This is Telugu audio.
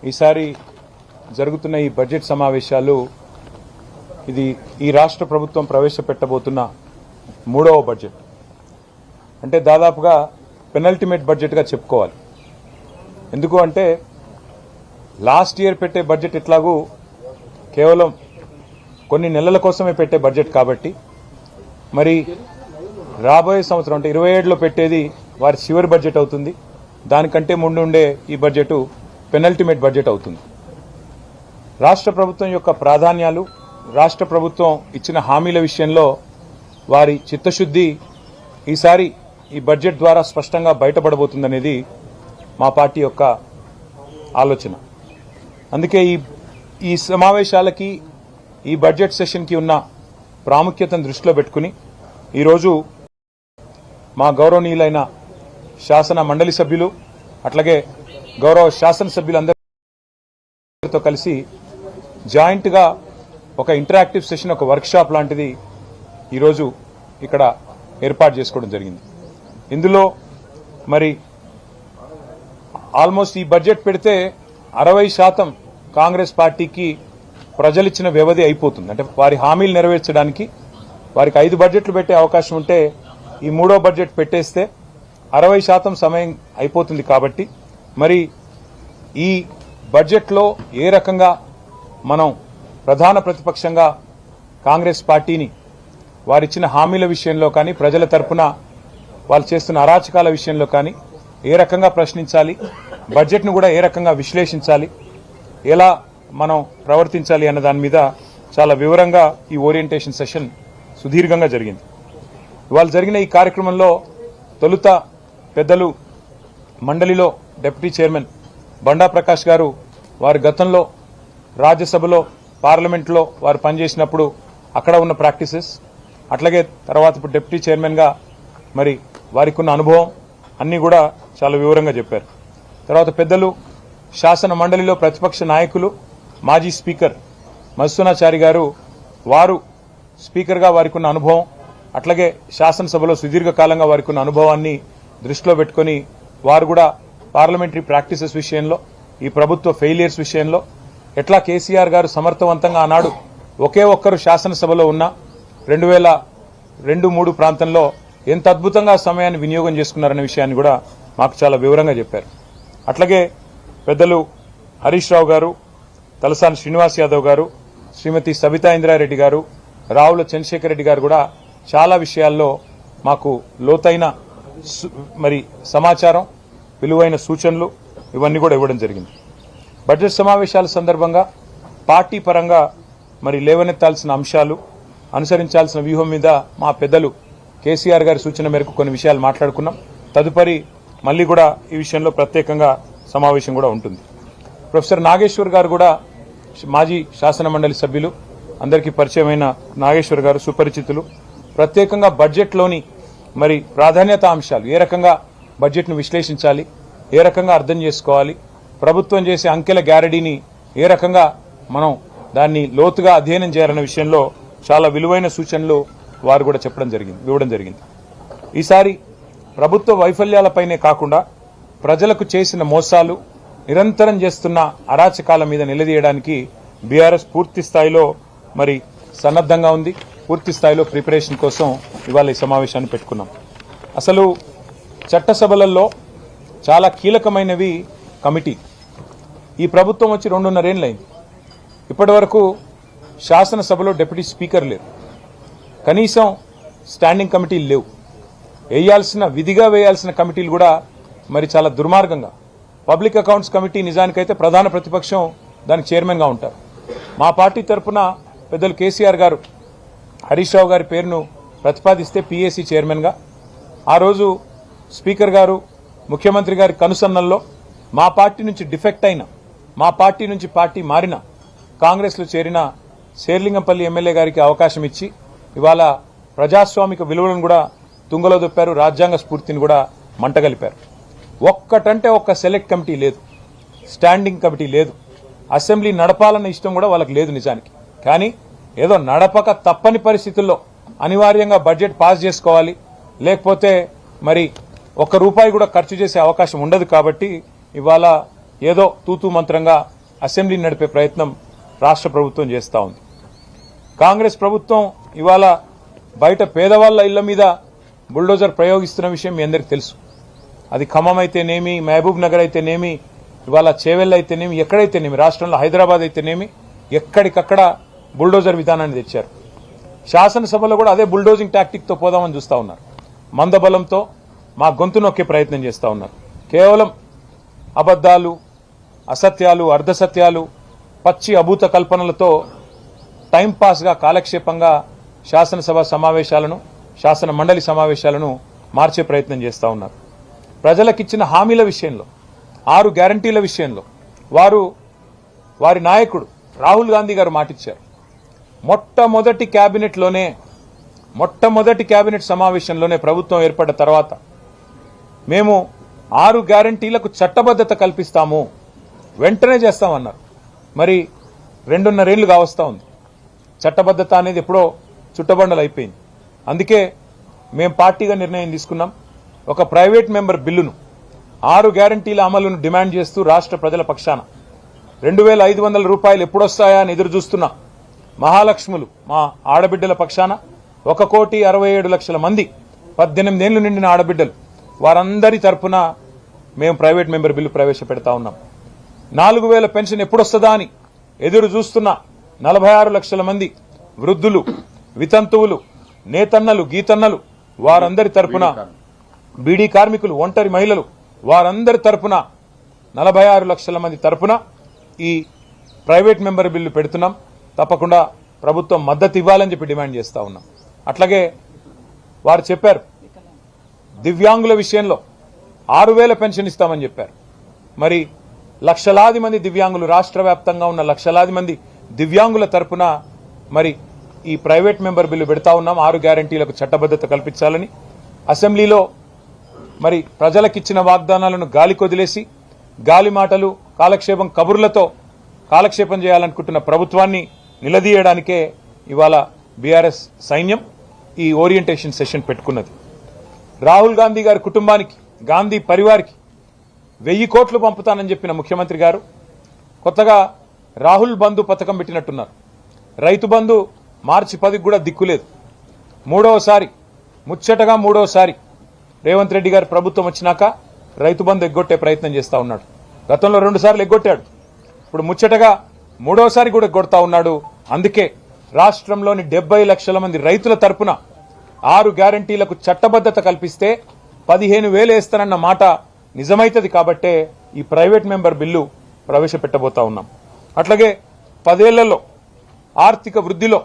ఈసారి జరుగుతున్న ఈ బడ్జెట్ సమావేశాలు ఇది ఈ రాష్ట్ర ప్రభుత్వం ప్రవేశపెట్టబోతున్న మూడవ బడ్జెట్. అంటే దాదాపుగా పెనల్టిమేట్ బడ్జెట్గా చెప్పుకోవాలి. ఎందుకు అంటే లాస్ట్ ఇయర్ పెట్టే బడ్జెట్ ఎట్లాగూ కేవలం కొన్ని నెలల కోసమే పెట్టే బడ్జెట్ కాబట్టి మరి రాబోయే సంవత్సరం అంటే 27లో పెట్టేది వారి చివరి బడ్జెట్ అవుతుంది. దానికంటే ముందు ఉండే ఈ బడ్జెట్ పెనల్టిమేట్ బడ్జెట్ అవుతుంది. రాష్ట్ర ప్రభుత్వం యొక్క ప్రాధాన్యాలు, రాష్ట్ర ప్రభుత్వం ఇచ్చిన హామీల విషయంలో వారి చిత్తశుద్ధి ఈసారి ఈ బడ్జెట్ ద్వారా స్పష్టంగా బయటపడబోతుందనేది మా పార్టీ యొక్క ఆలోచన. అందుకే ఈ సమావేశాలకి, ఈ బడ్జెట్ సెషన్కి ఉన్న ప్రాముఖ్యతను దృష్టిలో పెట్టుకుని ఈరోజు మా గౌరవనీయులైన శాసన మండలి సభ్యులు అట్లాగే గౌరవ శాసనసభ్యులందరితో కలిసి జాయింట్గా ఒక ఇంటరాక్టివ్ సెషన్, ఒక వర్క్షాప్ లాంటిది ఈరోజు ఇక్కడ ఏర్పాటు చేసుకోవడం జరిగింది. ఇందులో మరి ఆల్మోస్ట్ ఈ బడ్జెట్ పెడితే 60% కాంగ్రెస్ పార్టీకి ప్రజలిచ్చిన వ్యవధి అయిపోతుంది. అంటే వారి హామీలు నెరవేర్చడానికి వారికి 5 బడ్జెట్లు పెట్టే అవకాశం ఉంటే ఈ మూడో బడ్జెట్ పెట్టేస్తే 60% సమయం అయిపోతుంది. కాబట్టి మరి ఈ బడ్జెట్లో ఏ రకంగా మనం ప్రధాన ప్రతిపక్షంగా కాంగ్రెస్ పార్టీని వారిచ్చిన హామీల విషయంలో కానీ, ప్రజల తరపున వాళ్ళు చేస్తున్న అరాచకాల విషయంలో కానీ ఏ రకంగా ప్రశ్నించాలి, బడ్జెట్ను కూడా ఏ రకంగా విశ్లేషించాలి, ఎలా మనం ప్రవర్తించాలి అన్న దాని మీద చాలా వివరంగా ఈ ఓరియంటేషన్ సెషన్ సుదీర్ఘంగా జరిగింది. ఇవాళ జరిగిన ఈ కార్యక్రమంలో తొలుత పెద్దలు మండలిలో డిప్యూటీ చైర్మన్ బండా ప్రకాష్ గారు వారి గతంలో రాజ్యసభలో, పార్లమెంట్లో వారు పనిచేసినప్పుడు అక్కడ ఉన్న ప్రాక్టీసెస్, అట్లాగే తర్వాత ఇప్పుడు డిప్యూటీ చైర్మన్గా మరి వారికి ఉన్న అనుభవం అన్నీ కూడా చాలా వివరంగా చెప్పారు. తర్వాత పెద్దలు శాసన మండలిలో ప్రతిపక్ష నాయకులు, మాజీ స్పీకర్ మధుసూనాచారి గారు వారు స్పీకర్గా వారికి ఉన్న అనుభవం, అట్లాగే శాసనసభలో సుదీర్ఘకాలంగా వారికి ఉన్న అనుభవాన్ని దృష్టిలో పెట్టుకుని వారు కూడా పార్లమెంటరీ ప్రాక్టీసెస్ విషయంలో, ఈ ప్రభుత్వ ఫెయిలియర్స్ విషయంలో ఎట్లా కేసీఆర్ గారు సమర్థవంతంగా ఆనాడు ఒకే ఒక్కరు శాసనసభలో ఉన్న 2002-3 ప్రాంతంలో ఎంత అద్భుతంగా సమయాన్ని వినియోగం చేసుకున్నారనే విషయాన్ని కూడా మాకు చాలా వివరంగా చెప్పారు. అట్లాగే పెద్దలు హరీష్ రావు గారు, తలసాని శ్రీనివాస్ యాదవ్ గారు, శ్రీమతి సబితా ఇంద్రారెడ్డి గారు, రావుల చంద్రశేఖర్ రెడ్డి గారు కూడా చాలా విషయాల్లో మాకు లోతైన మరి సమాచారం, విలువైన సూచనలు ఇవన్నీ కూడా ఇవ్వడం జరిగింది. బడ్జెట్ సమావేశాల సందర్భంగా పార్టీ పరంగా మరి లేవనెత్తాల్సిన అంశాలు, అనుసరించాల్సిన వ్యూహం మీద మా పెద్దలు కేసీఆర్ గారి సూచన మేరకు కొన్ని విషయాలు మాట్లాడుకున్నాం. తదుపరి మళ్ళీ కూడా ఈ విషయంలో ప్రత్యేకంగా సమావేశం కూడా ఉంటుంది. ప్రొఫెసర్ నాగేశ్వర్ గారు కూడా మాజీ శాసన మండలి సభ్యులు, అందరికీ పరిచయమైన నాగేశ్వర్ గారు సుపరిచితులు. ప్రత్యేకంగా బడ్జెట్లోని మరి ప్రాధాన్యత అంశాలు, ఏ రకంగా బడ్జెట్ను విశ్లేషించాలి, ఏ రకంగా అర్థం చేసుకోవాలి, ప్రభుత్వం చేసే అంకెల గ్యారడీని ఏ రకంగా మనం దాన్ని లోతుగా అధ్యయనం చేయాలన్న విషయంలో చాలా విలువైన సూచనలు వారు కూడా ఇవ్వడం జరిగింది. ఈసారి ప్రభుత్వ వైఫల్యాలపైనే కాకుండా ప్రజలకు చేసిన మోసాలు, నిరంతరం చేస్తున్న అరాచకాల మీద నిలదీయడానికి బీఆర్ఎస్ పూర్తి స్థాయిలో మరి సన్నద్ధంగా ఉంది. పూర్తి స్థాయిలో ప్రిపరేషన్ కోసం ఇవాళ ఈ సమావేశాన్ని పెట్టుకున్నాం. అసలు చట్టసభలలో చాలా కీలకమైనవి కమిటీ. ఈ ప్రభుత్వం వచ్చి 2.5 ఏళ్లైంది. ఇప్పటి వరకు శాసనసభలో డిప్యూటీ స్పీకర్ లేరు, కనీసం స్టాండింగ్ కమిటీలు లేవు. విధిగా వేయాల్సిన కమిటీలు కూడా మరి చాలా దుర్మార్గంగా, పబ్లిక్ అకౌంట్స్ కమిటీ నిజానికైతే ప్రధాన ప్రతిపక్షం దానికి చైర్మన్గా ఉంటారు. మా పార్టీ తరఫున పెద్దలు కేసీఆర్ గారు హరీష్ రావు గారి పేరును ప్రతిపాదిస్తే పీఏసీ చైర్మన్గా, ఆ రోజు స్పీకర్ గారు ముఖ్యమంత్రి గారి కనుసన్నల్లో మా పార్టీ నుంచి డిఫెక్ట్ అయిన, మా పార్టీ నుంచి పార్టీ మారిన, కాంగ్రెస్లో చేరిన శేర్లింగంపల్లి ఎమ్మెల్యే గారికి అవకాశం ఇచ్చి ఇవాళ ప్రజాస్వామిక విలువలను కూడా తుంగలో దొప్పారు, రాజ్యాంగ స్ఫూర్తిని కూడా మంటగలిపారు. ఒక్కటంటే ఒక్క సెలెక్ట్ కమిటీ లేదు, స్టాండింగ్ కమిటీ లేదు, అసెంబ్లీ నడపాలన్న ఇష్టం కూడా వాళ్ళకి లేదు నిజానికి. కానీ ఏదో నడపక తప్పని పరిస్థితుల్లో అనివార్యంగా బడ్జెట్ పాస్ చేసుకోవాలి, లేకపోతే మరి ఒక్క రూపాయి కూడా ఖర్చు చేసే అవకాశం ఉండదు. కాబట్టి ఇవాళ ఏదో తూతూ మంత్రంగా అసెంబ్లీని నడిపే ప్రయత్నం రాష్ట్ర ప్రభుత్వం చేస్తూ ఉంది. కాంగ్రెస్ ప్రభుత్వం ఇవాళ బయట పేదవాళ్ల ఇళ్ల మీద బుల్డోజర్ ప్రయోగిస్తున్న విషయం మీ అందరికీ తెలుసు. అది ఖమ్మం అయితేనేమి, మహబూబ్ నగర్ అయితేనేమి, ఇవాళ చేవెళ్ల అయితేనేమి, ఎక్కడైతేనేమి, రాష్ట్రంలో హైదరాబాద్ అయితేనేమి, ఎక్కడికక్కడ బుల్డోజర్ విధానాన్ని తెచ్చారు. శాసనసభలో కూడా అదే బుల్డోజింగ్ టాక్టిక్తో పోదామని చూస్తూ ఉన్నారు. మందబలంతో మా గొంతు నొక్కే ప్రయత్నం చేస్తూ ఉన్నారు. కేవలం అబద్దాలు, అసత్యాలు, అర్ధసత్యాలు, పచ్చి అభూత కల్పనలతో టైంపాస్గా, కాలక్షేపంగా శాసనసభ సమావేశాలను, శాసన మండలి సమావేశాలను మార్చే ప్రయత్నం చేస్తూ ఉన్నారు. ప్రజలకిచ్చిన హామీల విషయంలో, 6 గ్యారంటీల విషయంలో వారి నాయకుడు రాహుల్ గాంధీ గారు మాటిచ్చారు. మొట్టమొదటి కేబినెట్ సమావేశంలోనే ప్రభుత్వం ఏర్పడ్డ తర్వాత మేము 6 గ్యారంటీలకు చట్టబద్ధత కల్పిస్తాము, వెంటనే చేస్తామన్నారు. మరి 2.5 ఏళ్లు కావస్తా ఉంది. చట్టబద్ధత అనేది ఎప్పుడో చుట్టబండలు అయిపోయింది. అందుకే మేము పార్టీగా నిర్ణయం తీసుకున్నాం. ఒక ప్రైవేట్ మెంబర్ బిల్లును 6 గ్యారంటీల అమలును డిమాండ్ చేస్తూ రాష్ట్ర ప్రజల పక్షాన 2,500 రూపాయలు ఎప్పుడొస్తాయా అని ఎదురు చూస్తున్నా మహాలక్ష్ములు మా ఆడబిడ్డల పక్షాన 1,67,00,000 మంది 18 ఏళ్లు నిండిన ఆడబిడ్డలు, వారందరి తరపున మేము ప్రైవేట్ మెంబర్ బిల్లు ప్రవేశపెడతా ఉన్నాం. 4,000 పెన్షన్ ఎప్పుడొస్తుందా అని ఎదురు చూస్తున్న 46 లక్షల మంది వృద్ధులు, వితంతువులు, నేతన్నలు, గీతన్నలు, వారందరి తరపున, బీడీ కార్మికులు, ఒంటరి మహిళలు, వారందరి తరపున 46 లక్షల మంది తరపున ఈ ప్రైవేట్ మెంబర్ బిల్లు పెడుతున్నాం. తప్పకుండా ప్రభుత్వం మద్దతు ఇవ్వాలని చెప్పి డిమాండ్ చేస్తా ఉన్నాం. అట్లాగే వారు చెప్పారు, దివ్యాంగుల విషయంలో 6,000 పెన్షన్ ఇస్తామని చెప్పారు. మరి లక్షలాది మంది దివ్యాంగులు, రాష్ట్ర వ్యాప్తంగా ఉన్న లక్షలాది మంది దివ్యాంగుల తరపున మరి ఈ ప్రైవేట్ మెంబర్ బిల్లు పెడతా ఉన్నాం. 6 గ్యారంటీలకు చట్టబద్ధత కల్పించాలని అసెంబ్లీలో మరి ప్రజలకిచ్చిన వాగ్దానాలను గాలి కొదిలేసి, గాలి మాటలు, కాలక్షేపం కబుర్లతో కాలక్షేపం చేయాలనుకుంటున్న ప్రభుత్వాన్ని నిలదీయడానికే ఇవాళ బీఆర్ఎస్ సైన్యం ఈ ఓరియంటేషన్ సెషన్ పెట్టుకున్నది. రాహుల్ గాంధీ గారి కుటుంబానికి, గాంధీ పరివారికి 1000 కోట్లు పంపుతానని చెప్పిన ముఖ్యమంత్రి గారు కొత్తగా రాహుల్ బంధు పథకం పెట్టినట్టున్నారు. రైతు బంధు మార్చి 10కి కూడా దిక్కులేదు. ముచ్చటగా మూడోసారి రేవంత్ రెడ్డి గారి ప్రభుత్వం వచ్చినాక రైతు బంధు ఎగ్గొట్టే ప్రయత్నం చేస్తా ఉన్నాడు. గతంలో 2 సార్లు ఎగ్గొట్టాడు. ఇప్పుడు ముచ్చటగా మూడోసారి కూడా ఎగ్గొడతా ఉన్నాడు. అందుకే రాష్ట్రంలోని 70 లక్షల మంది రైతుల తరపున 6 గ్యారంటీలకు చట్టబద్ధత కల్పిస్తే 15,000 వేస్తానన్న మాట నిజమైతది. కాబట్టే ఈ ప్రైవేట్ మెంబర్ బిల్లు ప్రవేశపెట్టబోతా ఉన్నాం. అట్లాగే 10 ఏళ్లలో ఆర్థిక వృద్ధిలో